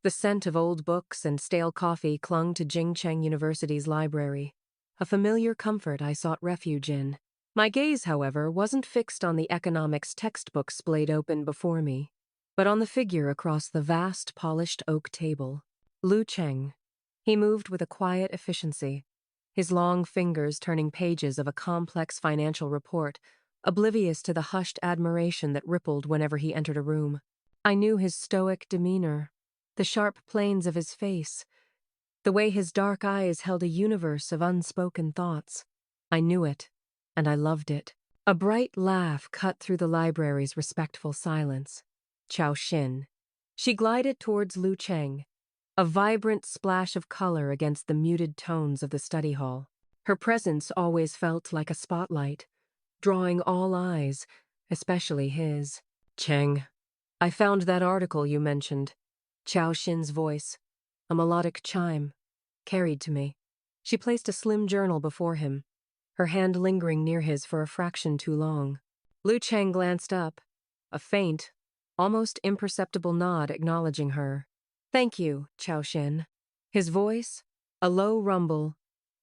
The scent of old books and stale coffee clung to Lu Cheng University's library, a familiar comfort I sought refuge in. My gaze, however, wasn't fixed on the economics textbook splayed open before me, but on the figure across the vast, polished oak table. Lu Cheng. He moved with a quiet efficiency, his long fingers turning pages of a complex financial report, oblivious to the hushed admiration that rippled whenever he entered a room. I knew his stoic demeanor, the sharp planes of his face, the way his dark eyes held a universe of unspoken thoughts. I knew it, and I loved it. A bright laugh cut through the library's respectful silence. Chao Xin. She glided towards Lu Cheng, a vibrant splash of color against the muted tones of the study hall. Her presence always felt like a spotlight, drawing all eyes, especially his. Cheng, I found that article you mentioned. Chao Xin's voice, a melodic chime, carried to me. She placed a slim journal before him, her hand lingering near his for a fraction too long. Lu Cheng glanced up, a faint, almost imperceptible nod acknowledging her. Thank you, Chao Xin. His voice, a low rumble,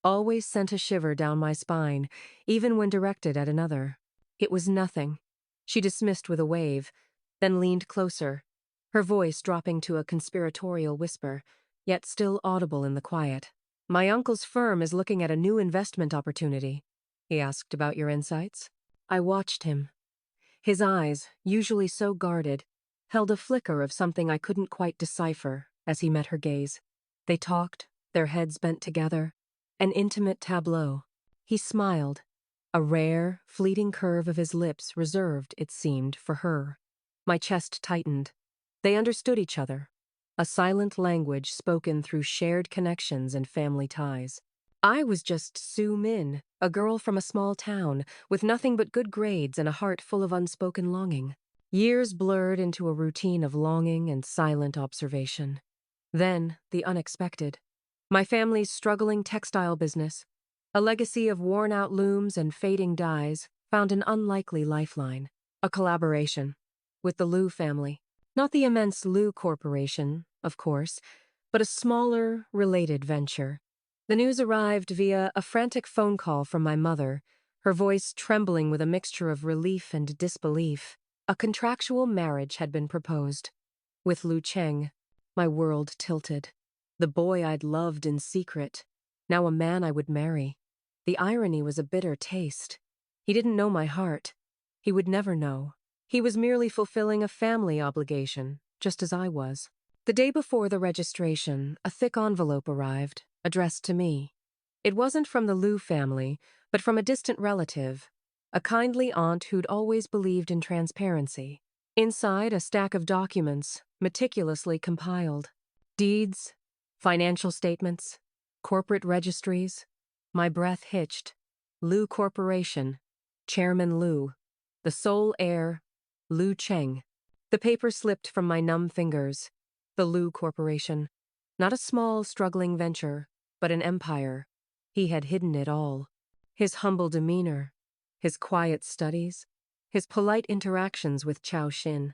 always sent a shiver down my spine, even when directed at another. It was nothing. She dismissed with a wave, then leaned closer, her voice dropping to a conspiratorial whisper, yet still audible in the quiet. My uncle's firm is looking at a new investment opportunity. He asked about your insights. I watched him. His eyes, usually so guarded, held a flicker of something I couldn't quite decipher as he met her gaze. They talked, their heads bent together, an intimate tableau. He smiled, a rare, fleeting curve of his lips reserved, it seemed, for her. My chest tightened. They understood each other, a silent language spoken through shared connections and family ties. I was just Su Min, a girl from a small town, with nothing but good grades and a heart full of unspoken longing. Years blurred into a routine of longing and silent observation. Then, the unexpected. My family's struggling textile business, a legacy of worn-out looms and fading dyes, found an unlikely lifeline. A collaboration with the Lu family. Not the immense Lu Corporation, of course, but a smaller, related venture. The news arrived via a frantic phone call from my mother, her voice trembling with a mixture of relief and disbelief. A contractual marriage had been proposed. With Lu Cheng, my world tilted. The boy I'd loved in secret, now a man I would marry. The irony was a bitter taste. He didn't know my heart. He would never know. He was merely fulfilling a family obligation, just as I was. The day before the registration, a thick envelope arrived, addressed to me. It wasn't from the Lu family, but from a distant relative, a kindly aunt who'd always believed in transparency. Inside, a stack of documents, meticulously compiled. Deeds, financial statements, corporate registries. My breath hitched. Lu Corporation, Chairman Lu, the sole heir, Lu Cheng. The paper slipped from my numb fingers. The Lu Corporation. Not a small, struggling venture, but an empire. He had hidden it all. His humble demeanor, his quiet studies, his polite interactions with Chao Xin.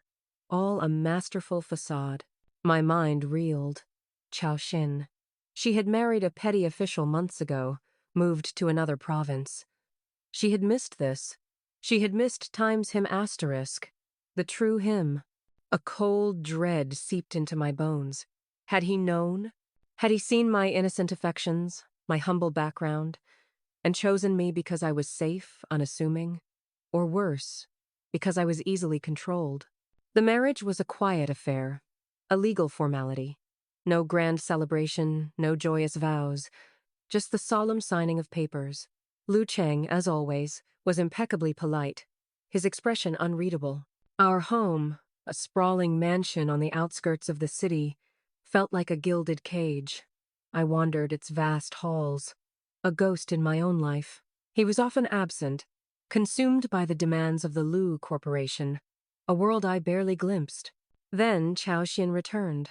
All a masterful facade. My mind reeled. Chao Xin. She had married a petty official months ago, moved to another province. She had missed this. She had missed times him asterisk. The true him. A cold dread seeped into my bones. Had he known? Had he seen my innocent affections, my humble background, and chosen me because I was safe, unassuming? Or worse, because I was easily controlled? The marriage was a quiet affair, a legal formality. No grand celebration, no joyous vows, just the solemn signing of papers. Lu Cheng, as always, was impeccably polite, his expression unreadable. Our home, a sprawling mansion on the outskirts of the city, felt like a gilded cage. I wandered its vast halls, a ghost in my own life. He was often absent, consumed by the demands of the Lu Corporation, a world I barely glimpsed. Then Chao Xin returned.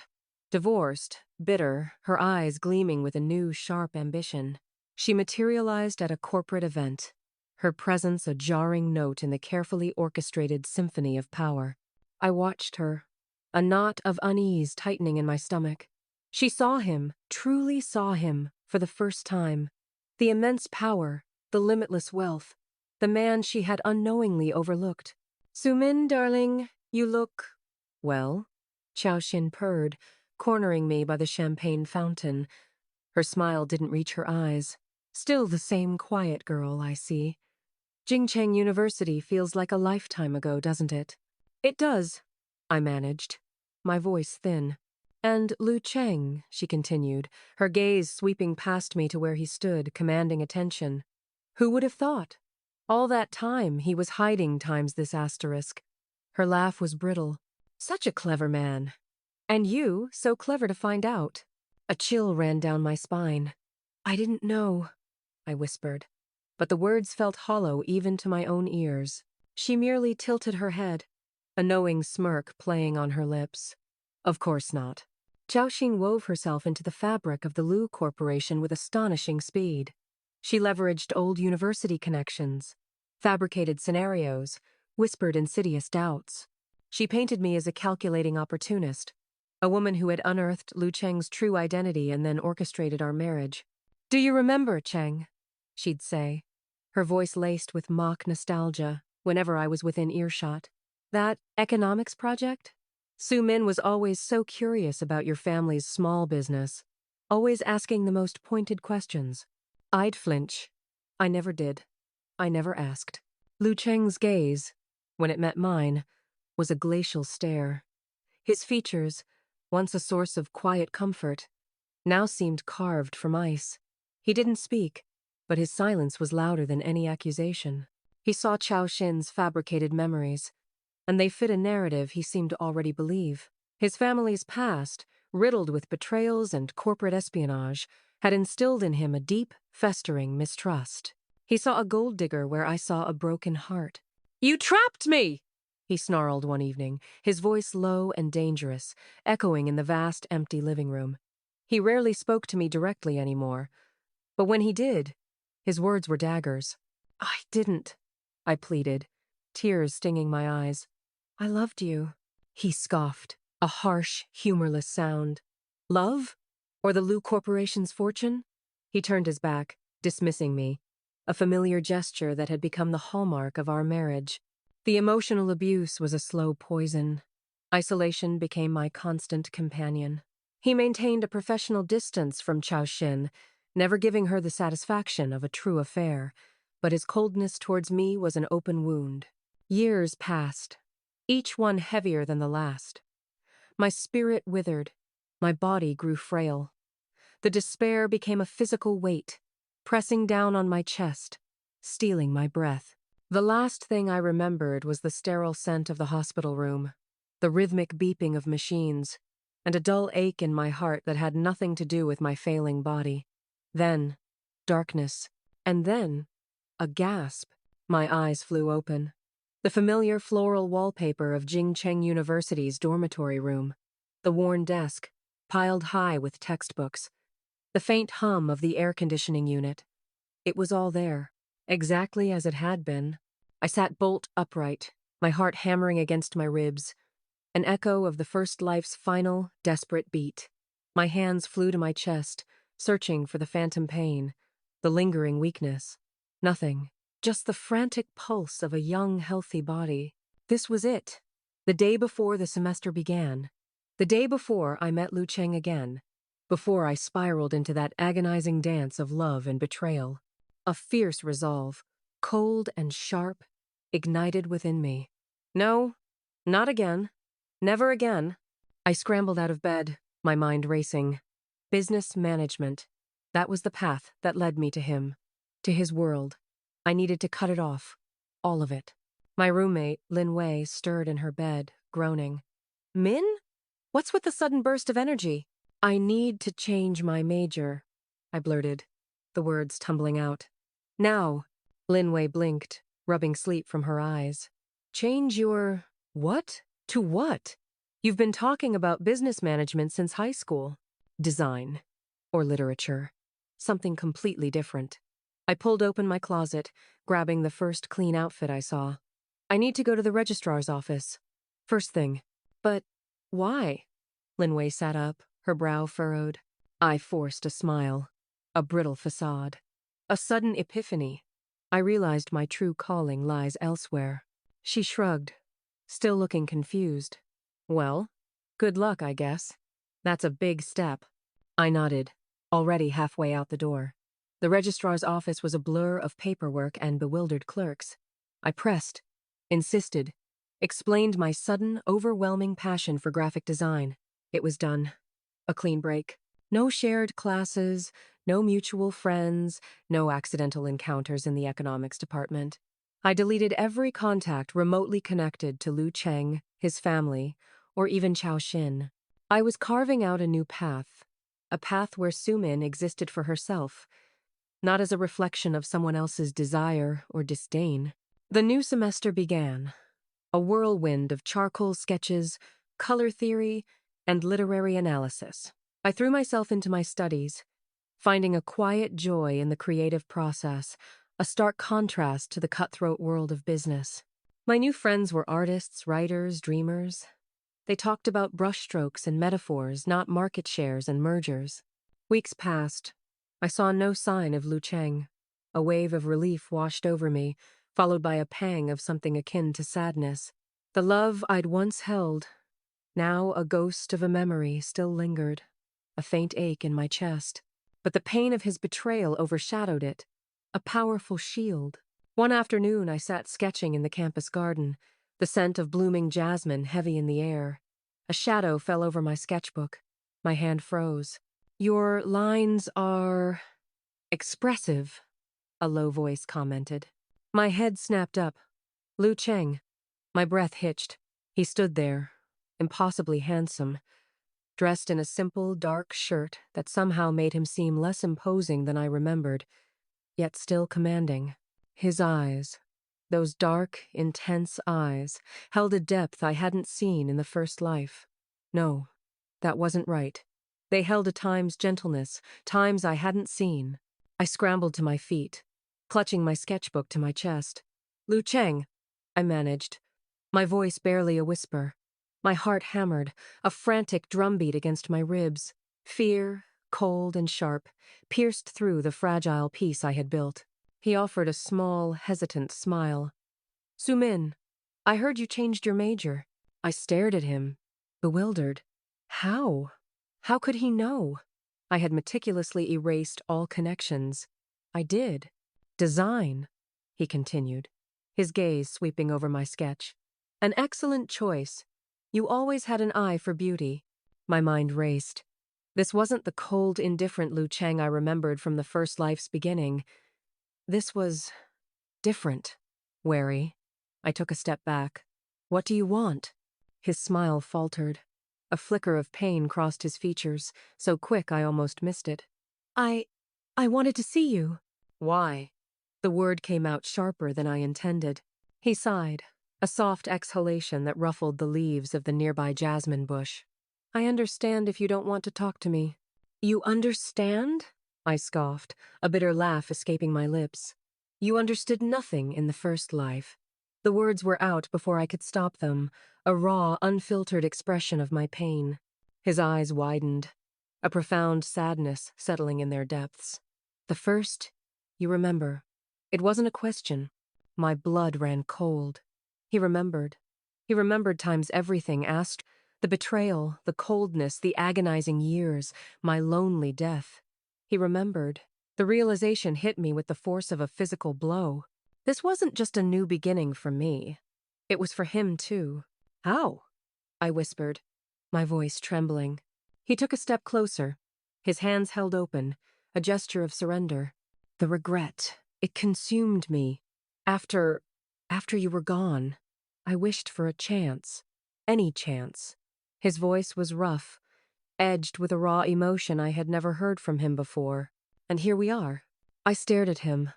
Divorced, bitter, her eyes gleaming with a new, sharp ambition. She materialized at a corporate event, her presence a jarring note in the carefully orchestrated symphony of power. I watched her, a knot of unease tightening in my stomach. She saw him, truly saw him, for the first time. The immense power, the limitless wealth, the man she had unknowingly overlooked. "Sumin, darling, you look... well?" Chao Xin purred, cornering me by the champagne fountain. Her smile didn't reach her eyes. Still the same quiet girl, I see. Jingcheng University feels like a lifetime ago, doesn't it? It does, I managed, my voice thin. "And Lu Cheng," she continued, her gaze sweeping past me to where he stood, commanding attention. "Who would have thought? All that time he was hiding times this asterisk." Her laugh was brittle. "Such a clever man. And you, so clever to find out." A chill ran down my spine. "I didn't know," I whispered. But the words felt hollow even to my own ears. She merely tilted her head, a knowing smirk playing on her lips. "Of course not." Chao Xin wove herself into the fabric of the Lu Corporation with astonishing speed. She leveraged old university connections, fabricated scenarios, whispered insidious doubts. She painted me as a calculating opportunist, a woman who had unearthed Lu Cheng's true identity and then orchestrated our marriage. "Do you remember, Cheng?" she'd say, her voice laced with mock nostalgia whenever I was within earshot. "That economics project? Su Min was always so curious about your family's small business, always asking the most pointed questions. I'd flinch. I never did. I never asked." Lu Cheng's gaze, when it met mine, was a glacial stare. His features, once a source of quiet comfort, now seemed carved from ice. He didn't speak, but his silence was louder than any accusation. He saw Chao Xin's fabricated memories, and they fit a narrative he seemed to already believe. His family's past, riddled with betrayals and corporate espionage, had instilled in him a deep, festering mistrust. He saw a gold digger where I saw a broken heart. "You trapped me!" he snarled one evening, his voice low and dangerous, echoing in the vast, empty living room. He rarely spoke to me directly anymore, but when he did, his words were daggers. "I didn't," I pleaded, tears stinging my eyes. "I loved you," he scoffed, a harsh, humorless sound. "Love? Or the Lu Corporation's fortune?" He turned his back, dismissing me, a familiar gesture that had become the hallmark of our marriage. The emotional abuse was a slow poison. Isolation became my constant companion. He maintained a professional distance from Chao Xin, never giving her the satisfaction of a true affair, but his coldness towards me was an open wound. Years passed, each one heavier than the last. My spirit withered, my body grew frail. The despair became a physical weight, pressing down on my chest, stealing my breath. The last thing I remembered was the sterile scent of the hospital room, the rhythmic beeping of machines, and a dull ache in my heart that had nothing to do with my failing body. Then, darkness, and then, a gasp. My eyes flew open. The familiar floral wallpaper of Jingcheng University's dormitory room, the worn desk, piled high with textbooks, the faint hum of the air conditioning unit. It was all there, exactly as it had been. I sat bolt upright, my heart hammering against my ribs, an echo of the first life's final, desperate beat. My hands flew to my chest, searching for the phantom pain, the lingering weakness. Nothing. Just the frantic pulse of a young, healthy body. This was it. The day before the semester began. The day before I met Lu Cheng again. Before I spiraled into that agonizing dance of love and betrayal. A fierce resolve, cold and sharp, ignited within me. No, not again. Never again. I scrambled out of bed, my mind racing. Business management. That was the path that led me to him, to his world. I needed to cut it off, all of it. My roommate, Lin Wei, stirred in her bed, groaning. "Min? What's with the sudden burst of energy?" "I need to change my major," I blurted, the words tumbling out. "Now," Lin Wei blinked, rubbing sleep from her eyes. "Change your... what? To what? You've been talking about business management since high school." "Design. Or literature. Something completely different." I pulled open my closet, grabbing the first clean outfit I saw. "I need to go to the registrar's office. First thing." "But Why? Linwei sat up, her brow furrowed. I forced a smile, a brittle facade. A sudden epiphany. I realized my true calling lies elsewhere. She shrugged, still looking confused. Well, good luck, I guess. That's a big step. I nodded, already halfway out the door. The registrar's office was a blur of paperwork and bewildered clerks. I pressed, insisted, explained my sudden, overwhelming passion for graphic design. It was done. A clean break. No shared classes, no mutual friends, no accidental encounters in the economics department. I deleted every contact remotely connected to Lu Cheng, his family, or even Chao Xin. I was carving out a new path, a path where Sumin existed for herself, not as a reflection of someone else's desire or disdain. The new semester began, a whirlwind of charcoal sketches, color theory, and literary analysis. I threw myself into my studies, finding a quiet joy in the creative process, a stark contrast to the cutthroat world of business. My new friends were artists, writers, dreamers. They talked about brushstrokes and metaphors, not market shares and mergers. Weeks passed. I saw no sign of Lu Cheng. A wave of relief washed over me, followed by a pang of something akin to sadness. The love I'd once held, now a ghost of a memory, still lingered, a faint ache in my chest. But the pain of his betrayal overshadowed it, a powerful shield. One afternoon I sat sketching in the campus garden, the scent of blooming jasmine heavy in the air. A shadow fell over my sketchbook. My hand froze. "Your lines are expressive," a low voice commented. My head snapped up. Lu Cheng. My breath hitched. He stood there, impossibly handsome, dressed in a simple, dark shirt that somehow made him seem less imposing than I remembered, yet still commanding. His eyes, those dark, intense eyes, held a depth I hadn't seen in the first life. No, that wasn't right. They held a time's gentleness, times I hadn't seen. I scrambled to my feet, clutching my sketchbook to my chest. "Lu Cheng," I managed, my voice barely a whisper. My heart hammered, a frantic drumbeat against my ribs. Fear, cold and sharp, pierced through the fragile peace I had built. He offered a small, hesitant smile. "Sumin, I heard you changed your major." I stared at him, bewildered. How? How could he know? I had meticulously erased all connections. I did. "Design," he continued, his gaze sweeping over my sketch. "An excellent choice. You always had an eye for beauty." My mind raced. This wasn't the cold, indifferent Lu Cheng I remembered from the first life's beginning. This was different. Wary. I took a step back. "What do you want?" His smile faltered. A flicker of pain crossed his features, so quick I almost missed it. I wanted to see you." "Why?" The word came out sharper than I intended. He sighed, a soft exhalation that ruffled the leaves of the nearby jasmine bush. "I understand if you don't want to talk to me." "You understand?" I scoffed, a bitter laugh escaping my lips. "You understood nothing in the first life." The words were out before I could stop them, a raw, unfiltered expression of my pain. His eyes widened, a profound sadness settling in their depths. "The first, you remember." It wasn't a question. My blood ran cold. He remembered. He remembered times everything asked, the betrayal, the coldness, the agonizing years, my lonely death. He remembered. The realization hit me with the force of a physical blow. This wasn't just a new beginning for me. It was for him, too. "How?" I whispered, my voice trembling. He took a step closer, his hands held open, a gesture of surrender. "The regret, it consumed me. After you were gone, I wished for a chance. Any chance." His voice was rough, edged with a raw emotion I had never heard from him before. And here we are. I stared at him,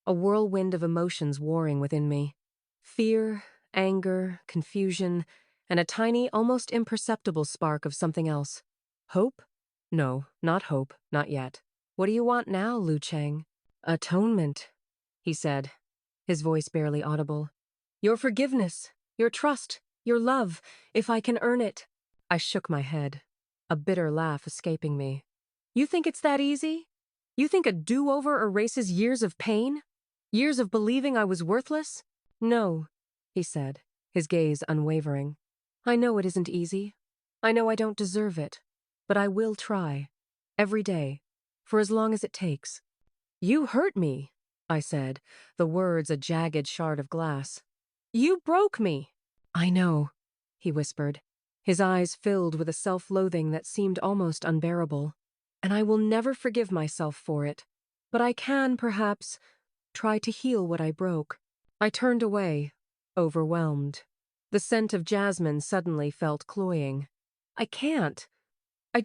a whirlwind of emotions warring within me. Fear, anger, confusion, and a tiny, almost imperceptible spark of something else. Hope? No, not hope, not yet. "What do you want now, Lu Cheng?" "Atonement," he said, his voice barely audible. "Your forgiveness, your trust, your love, if I can earn it." I shook my head, a bitter laugh escaping me. You think it's that easy? You think a do-over erases years of pain? Years of believing I was worthless? No, he said, his gaze unwavering. I know it isn't easy. I know I don't deserve it. But I will try. Every day. For as long as it takes. You hurt me, I said, the words a jagged shard of glass. You broke me. I know, he whispered, his eyes filled with a self-loathing that seemed almost unbearable. And I will never forgive myself for it. But I can, perhaps, try to heal what I broke. I turned away, overwhelmed. The scent of jasmine suddenly felt cloying. I can't. I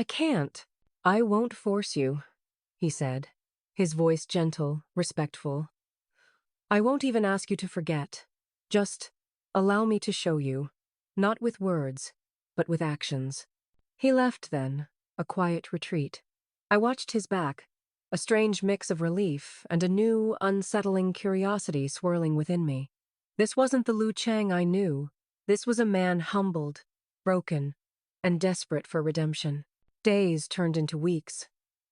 can't. I won't force you, he said, his voice gentle, respectful. I won't even ask you to forget. Just allow me to show you, not with words, but with actions. He left then, a quiet retreat. I watched his back, a strange mix of relief and a new, unsettling curiosity swirling within me. This wasn't the Lu Cheng I knew. This was a man humbled, broken, and desperate for redemption. Days turned into weeks.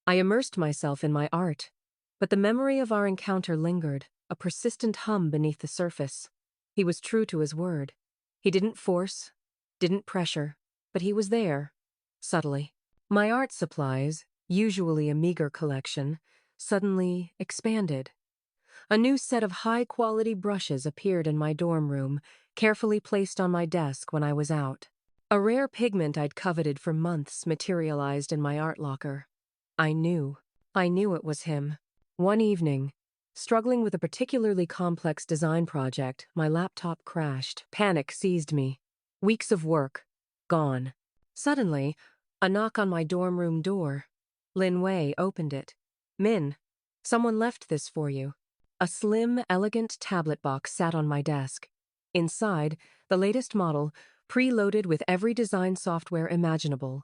I immersed myself in my art, but the memory of our encounter lingered, a persistent hum beneath the surface. He was true to his word. He didn't force, didn't pressure, but he was there, subtly. My art supplies, usually a meager collection, suddenly expanded. A new set of high-quality brushes appeared in my dorm room, carefully placed on my desk when I was out. A rare pigment I'd coveted for months materialized in my art locker. I knew it was him. One evening, struggling with a particularly complex design project, my laptop crashed. Panic seized me. Weeks of work, gone. Suddenly, a knock on my dorm room door. Lin Wei opened it. Min, someone left this for you. A slim, elegant tablet box sat on my desk. Inside, the latest model, preloaded with every design software imaginable,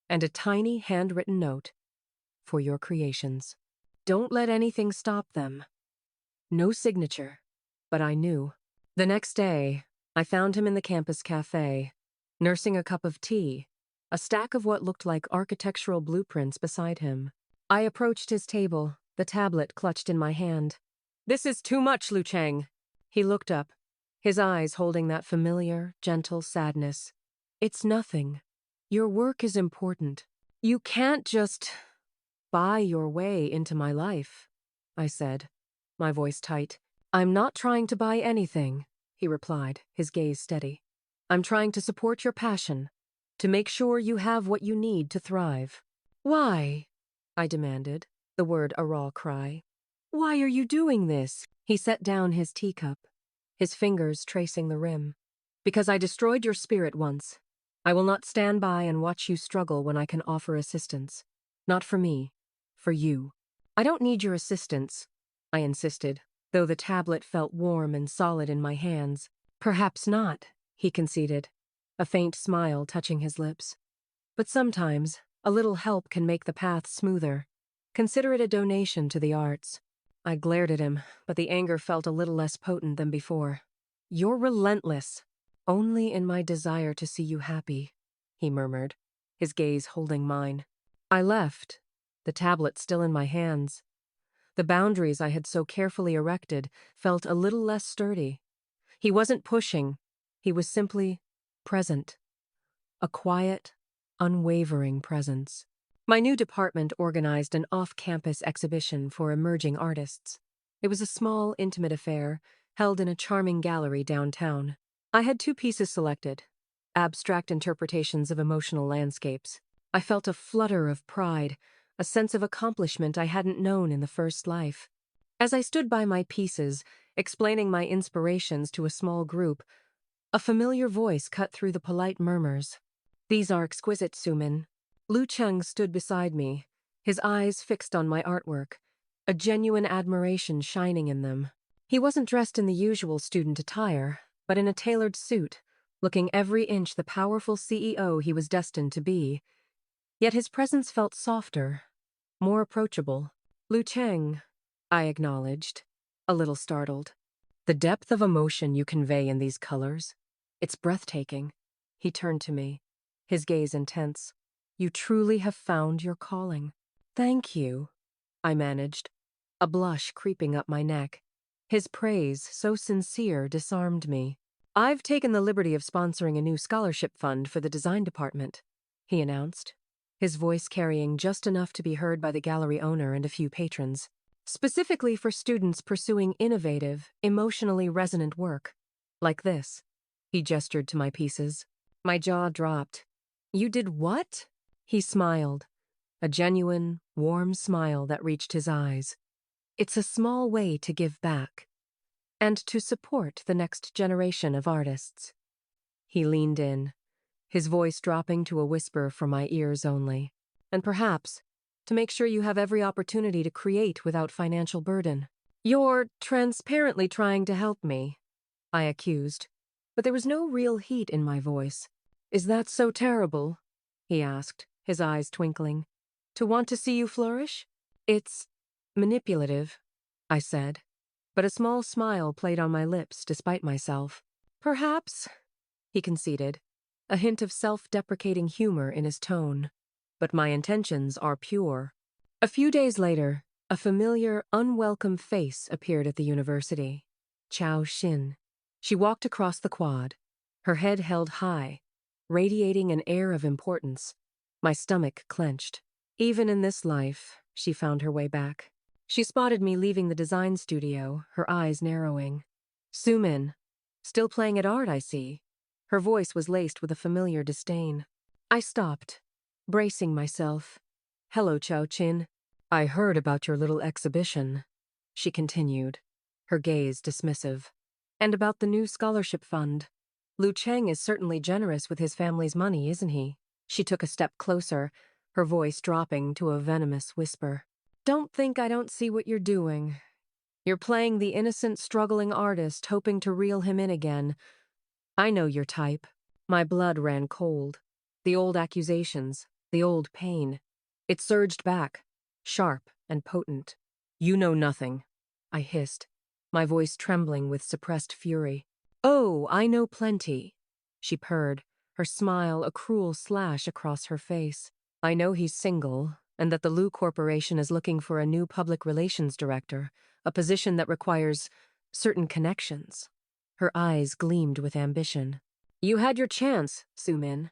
and a tiny handwritten note. For your creations. Don't let anything stop them. No signature, but I knew. The next day, I found him in the campus cafe, nursing a cup of tea, a stack of what looked like architectural blueprints beside him. I approached his table, the tablet clutched in my hand. This is too much, Lu Cheng. He looked up, his eyes holding that familiar, gentle sadness. It's nothing. Your work is important. You can't just buy your way into my life, I said, my voice tight. I'm not trying to buy anything, he replied, his gaze steady. I'm trying to support your passion, to make sure you have what you need to thrive. Why? I demanded, the word a raw cry. Why are you doing this? He set down his teacup, his fingers tracing the rim. Because I destroyed your spirit once. I will not stand by and watch you struggle when I can offer assistance. Not for me, for you. I don't need your assistance, I insisted, though the tablet felt warm and solid in my hands. Perhaps not, he conceded, a faint smile touching his lips. But sometimes, a little help can make the path smoother. Consider it a donation to the arts. I glared at him, but the anger felt a little less potent than before. You're relentless. Only in my desire to see you happy, he murmured, his gaze holding mine. I left, the tablet still in my hands. The boundaries I had so carefully erected felt a little less sturdy. He wasn't pushing, he was simply present. A quiet, unwavering presence. My new department organized an off-campus exhibition for emerging artists. It was a small, intimate affair, held in a charming gallery downtown. I had 2 pieces selected, abstract interpretations of emotional landscapes. I felt a flutter of pride, a sense of accomplishment I hadn't known in the first life. As I stood by my pieces, explaining my inspirations to a small group, a familiar voice cut through the polite murmurs. These are exquisite, Sumin. Lu Cheng stood beside me, his eyes fixed on my artwork, a genuine admiration shining in them. He wasn't dressed in the usual student attire, but in a tailored suit, looking every inch the powerful CEO he was destined to be. Yet his presence felt softer, more approachable. Lu Cheng, I acknowledged, a little startled. The depth of emotion you convey in these colors, it's breathtaking. He turned to me, his gaze intense. You truly have found your calling. Thank you, I managed, a blush creeping up my neck. His praise, so sincere, disarmed me. I've taken the liberty of sponsoring a new scholarship fund for the design department, he announced, his voice carrying just enough to be heard by the gallery owner and a few patrons. Specifically for students pursuing innovative, emotionally resonant work. Like this. He gestured to my pieces. My jaw dropped. You did what? He smiled, a genuine, warm smile that reached his eyes. It's a small way to give back, and to support the next generation of artists. He leaned in, his voice dropping to a whisper for my ears only. And perhaps, to make sure you have every opportunity to create without financial burden. You're transparently trying to help me, I accused, but there was no real heat in my voice. Is that so terrible? He asked, his eyes twinkling. To want to see you flourish? It's manipulative, I said, but a small smile played on my lips despite myself. Perhaps, he conceded, a hint of self-deprecating humor in his tone. But my intentions are pure. A few days later, a familiar, unwelcome face appeared at the university. Chao Xin. She walked across the quad, her head held high, radiating an air of importance. My stomach clenched. Even in this life, she found her way back. She spotted me leaving the design studio, her eyes narrowing. Sumin. Still playing at art, I see. Her voice was laced with a familiar disdain. I stopped, bracing myself. Hello, Chao Chin. I heard about your little exhibition, she continued, her gaze dismissive. And about the new scholarship fund. Lu Cheng is certainly generous with his family's money, isn't he? She took a step closer, her voice dropping to a venomous whisper. Don't think I don't see what you're doing. You're playing the innocent, struggling artist, hoping to reel him in again. I know your type. My blood ran cold. The old accusations, the old pain. It surged back, sharp and potent. You know nothing, I hissed, my voice trembling with suppressed fury. Oh, I know plenty, she purred, her smile a cruel slash across her face. I know he's single, and that the Lu Corporation is looking for a new public relations director, a position that requires certain connections. Her eyes gleamed with ambition. You had your chance, Sumin.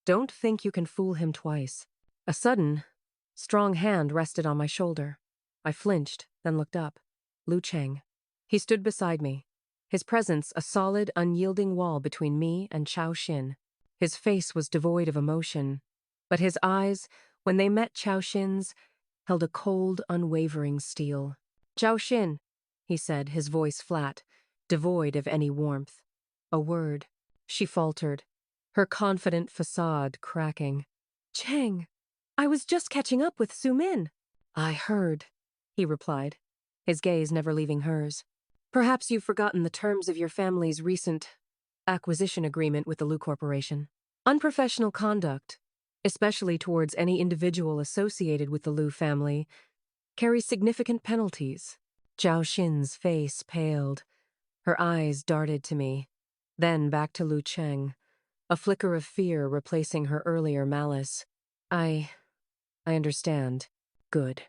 Don't think you can fool him twice. A sudden, strong hand rested on my shoulder. I flinched, then looked up. Lu Cheng. He stood beside me, his presence a solid, unyielding wall between me and Chao Xin. His face was devoid of emotion, but his eyes, when they met Chao Xin's, held a cold, unwavering steel. Chao Xin, he said, his voice flat, devoid of any warmth. A word. She faltered, her confident facade cracking. Cheng, I was just catching up with Sumin. I heard, he replied, his gaze never leaving hers. Perhaps you've forgotten the terms of your family's recent acquisition agreement with the Lu Corporation. Unprofessional conduct, especially towards any individual associated with the Lu family, carries significant penalties. Zhao Xin's face paled. Her eyes darted to me, then back to Lu Cheng, a flicker of fear replacing her earlier malice. I understand. Good,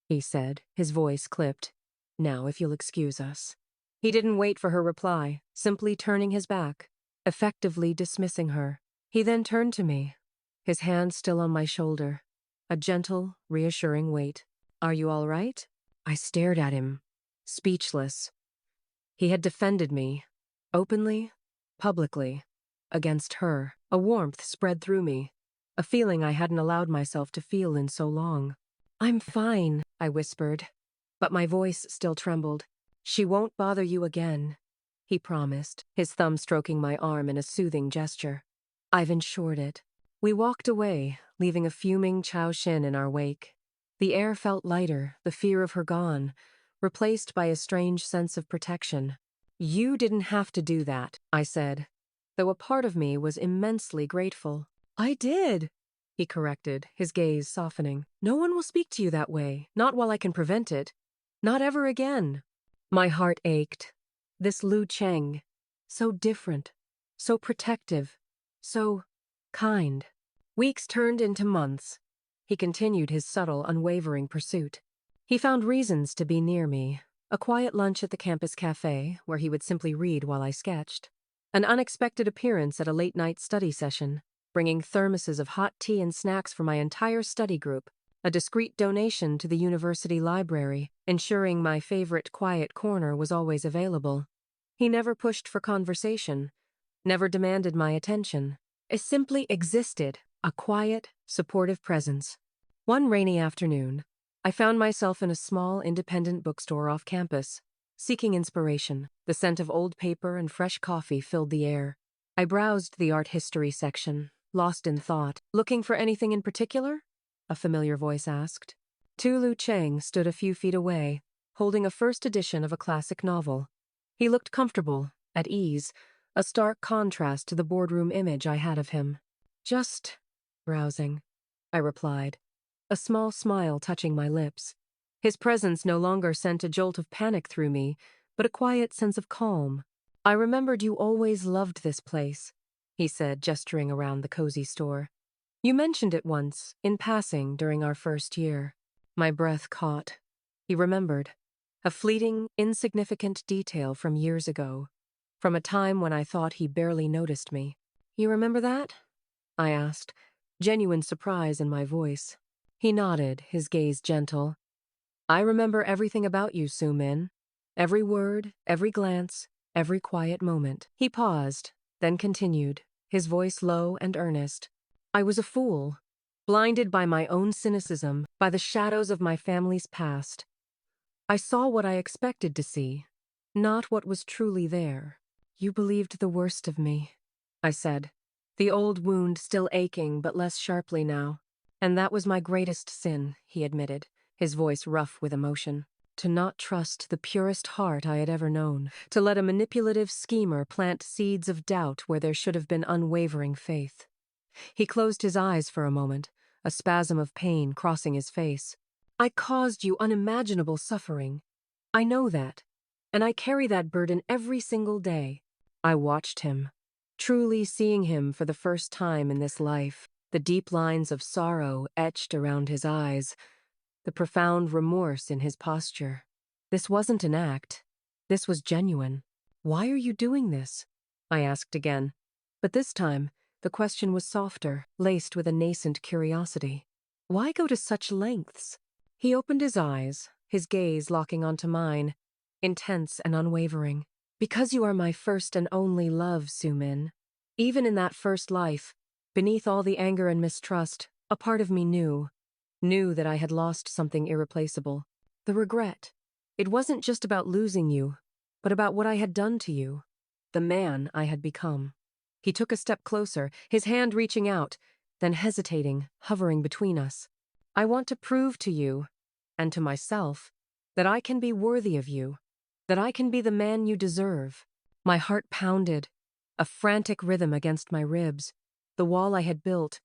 he said, his voice clipped. Now, if you'll excuse us. He didn't wait for her reply, simply turning his back, effectively dismissing her. He then turned to me, his hand still on my shoulder, a gentle, reassuring weight. Are you all right? I stared at him, speechless. He had defended me, openly, publicly, against her. A warmth spread through me, a feeling I hadn't allowed myself to feel in so long. I'm fine, I whispered, but my voice still trembled. She won't bother you again, he promised, his thumb stroking my arm in a soothing gesture. I've ensured it. We walked away, leaving a fuming Chao Xin in our wake. The air felt lighter, the fear of her gone, replaced by a strange sense of protection. You didn't have to do that, I said, though a part of me was immensely grateful. I did, he corrected, his gaze softening. No one will speak to you that way, not while I can prevent it. Not ever again. My heart ached. This Lu Cheng, so different, so protective, so kind. Weeks turned into months. He continued his subtle, unwavering pursuit. He found reasons to be near me. A quiet lunch at the campus cafe, where he would simply read while I sketched. An unexpected appearance at a late-night study session, bringing thermoses of hot tea and snacks for my entire study group. A discreet donation to the university library, ensuring my favorite quiet corner was always available. He never pushed for conversation, never demanded my attention. It simply existed, a quiet, supportive presence. One rainy afternoon, I found myself in a small, independent bookstore off campus, seeking inspiration. The scent of old paper and fresh coffee filled the air. I browsed the art history section, lost in thought. "Looking for anything in particular?" a familiar voice asked. Lu Cheng stood a few feet away, holding a first edition of a classic novel. He looked comfortable, at ease, a stark contrast to the boardroom image I had of him. "Just browsing," I replied, a small smile touching my lips. His presence no longer sent a jolt of panic through me, but a quiet sense of calm. "I remembered you always loved this place," he said, gesturing around the cozy store. "You mentioned it once, in passing, during our first year." My breath caught. He remembered. A fleeting, insignificant detail from years ago. From a time when I thought he barely noticed me. "You remember that?" I asked, genuine surprise in my voice. He nodded, his gaze gentle. "I remember everything about you, Su-min. Every word, every glance, every quiet moment." He paused, then continued, his voice low and earnest. "I was a fool, blinded by my own cynicism, by the shadows of my family's past. I saw what I expected to see, not what was truly there." "You believed the worst of me," I said, the old wound still aching but less sharply now. "And that was my greatest sin," he admitted, his voice rough with emotion. "To not trust the purest heart I had ever known. To let a manipulative schemer plant seeds of doubt where there should have been unwavering faith." He closed his eyes for a moment, a spasm of pain crossing his face. "I caused you unimaginable suffering. I know that, and I carry that burden every single day." I watched him, truly seeing him for the first time in this life, the deep lines of sorrow etched around his eyes, the profound remorse in his posture. This wasn't an act. This was genuine. "Why are you doing this?" I asked again. But this time, the question was softer, laced with a nascent curiosity. "Why go to such lengths?" He opened his eyes, his gaze locking onto mine, intense and unwavering. "Because you are my first and only love, Su-min. Even in that first life, beneath all the anger and mistrust, a part of me knew that I had lost something irreplaceable. The regret. It wasn't just about losing you, but about what I had done to you, the man I had become." He took a step closer, his hand reaching out, then hesitating, hovering between us. "I want to prove to you, and to myself, that I can be worthy of you, that I can be the man you deserve." My heart pounded, a frantic rhythm against my ribs. The wall I had built,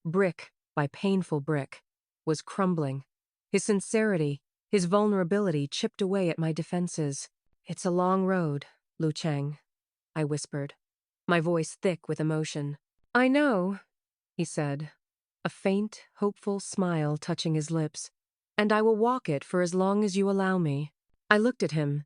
brick by painful brick, was crumbling. His sincerity, his vulnerability chipped away at my defenses. "It's a long road, Lu Cheng," I whispered, my voice thick with emotion. "I know," he said, a faint, hopeful smile touching his lips. "And I will walk it for as long as you allow me." I looked at him,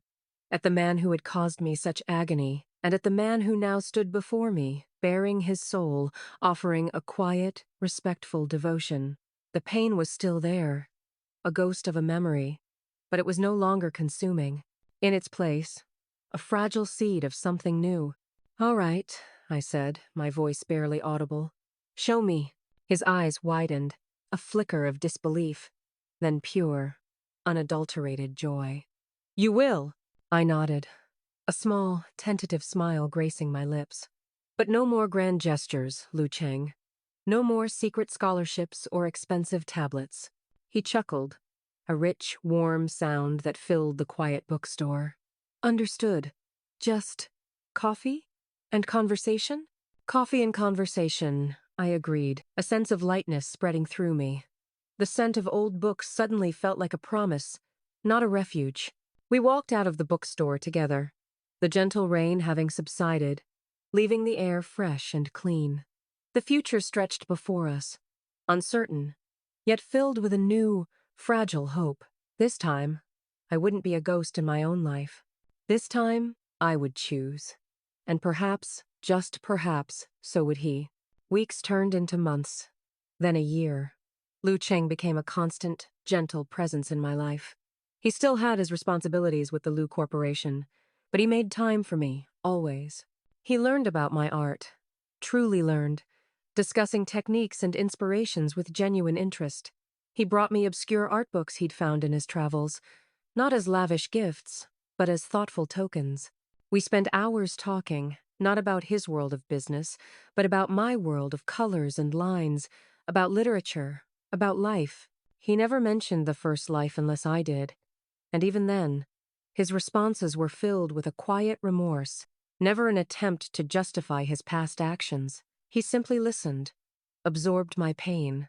at the man who had caused me such agony, and at the man who now stood before me, baring his soul, offering a quiet, respectful devotion. The pain was still there, a ghost of a memory, but it was no longer consuming. In its place, a fragile seed of something new. "All right," I said, my voice barely audible. "Show me." His eyes widened, a flicker of disbelief, then pure, unadulterated joy. "You will?" I nodded, a small, tentative smile gracing my lips. "But no more grand gestures, Lu Cheng. No more secret scholarships or expensive tablets." He chuckled, a rich, warm sound that filled the quiet bookstore. "Understood. Just coffee and conversation?" "Coffee and conversation," I agreed, a sense of lightness spreading through me. The scent of old books suddenly felt like a promise, not a refuge. We walked out of the bookstore together, the gentle rain having subsided, leaving the air fresh and clean. The future stretched before us, uncertain, yet filled with a new, fragile hope. This time, I wouldn't be a ghost in my own life. This time, I would choose. And perhaps, just perhaps, so would he. Weeks turned into months, then a year. Lu Cheng became a constant, gentle presence in my life. He still had his responsibilities with the Lu Corporation, but he made time for me, always. He learned about my art, truly learned, discussing techniques and inspirations with genuine interest. He brought me obscure art books he'd found in his travels, not as lavish gifts, but as thoughtful tokens. We spent hours talking, not about his world of business, but about my world of colors and lines, about literature, about life. He never mentioned the first life unless I did. And even then, his responses were filled with a quiet remorse, never an attempt to justify his past actions. He simply listened, absorbed my pain,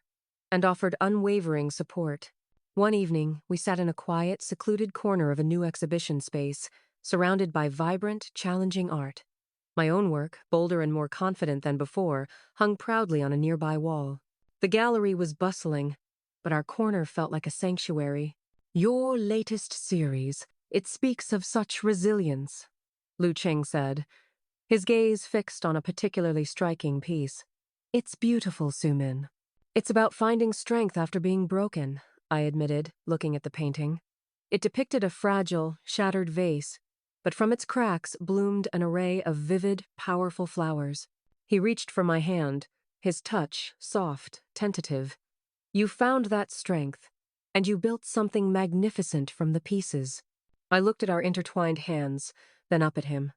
and offered unwavering support. One evening, we sat in a quiet, secluded corner of a new exhibition space, surrounded by vibrant, challenging art. My own work, bolder and more confident than before, hung proudly on a nearby wall. The gallery was bustling, but our corner felt like a sanctuary. "Your latest series, it speaks of such resilience," Lu Cheng said, his gaze fixed on a particularly striking piece. "It's beautiful, Sumin. It's about finding strength after being broken," I admitted, looking at the painting. It depicted a fragile, shattered vase, but from its cracks bloomed an array of vivid, powerful flowers. He reached for my hand, his touch soft, tentative. "You found that strength, and you built something magnificent from the pieces." I looked at our intertwined hands, then up at him.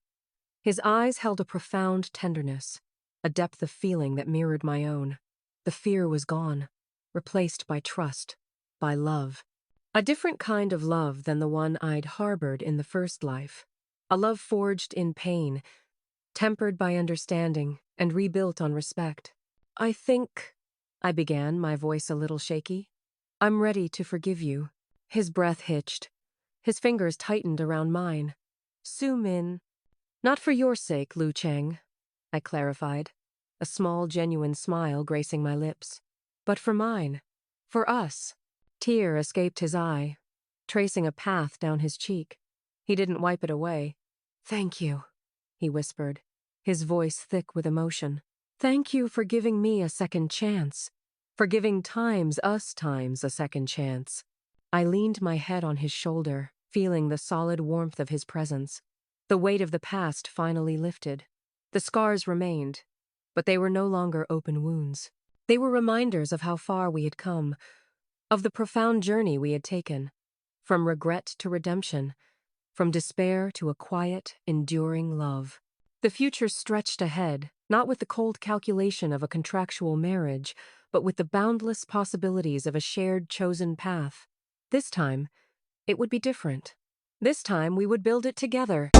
His eyes held a profound tenderness, a depth of feeling that mirrored my own. The fear was gone, replaced by trust, by love. A different kind of love than the one I'd harbored in the first life. A love forged in pain, tempered by understanding, and rebuilt on respect. "I think," I began, my voice a little shaky, "I'm ready to forgive you." His breath hitched. His fingers tightened around mine. "Sumin." "Not for your sake, Lu Cheng," I clarified, a small, genuine smile gracing my lips. "But for mine. For us." Tear escaped his eye, tracing a path down his cheek. He didn't wipe it away. "Thank you," he whispered, his voice thick with emotion. "Thank you for giving me a second chance. For giving us times a second chance." I leaned my head on his shoulder, feeling the solid warmth of his presence. The weight of the past finally lifted. The scars remained, but they were no longer open wounds. They were reminders of how far we had come, of the profound journey we had taken, from regret to redemption, from despair to a quiet, enduring love. The future stretched ahead, not with the cold calculation of a contractual marriage, but with the boundless possibilities of a shared chosen path. This time, it would be different. This time, we would build it together.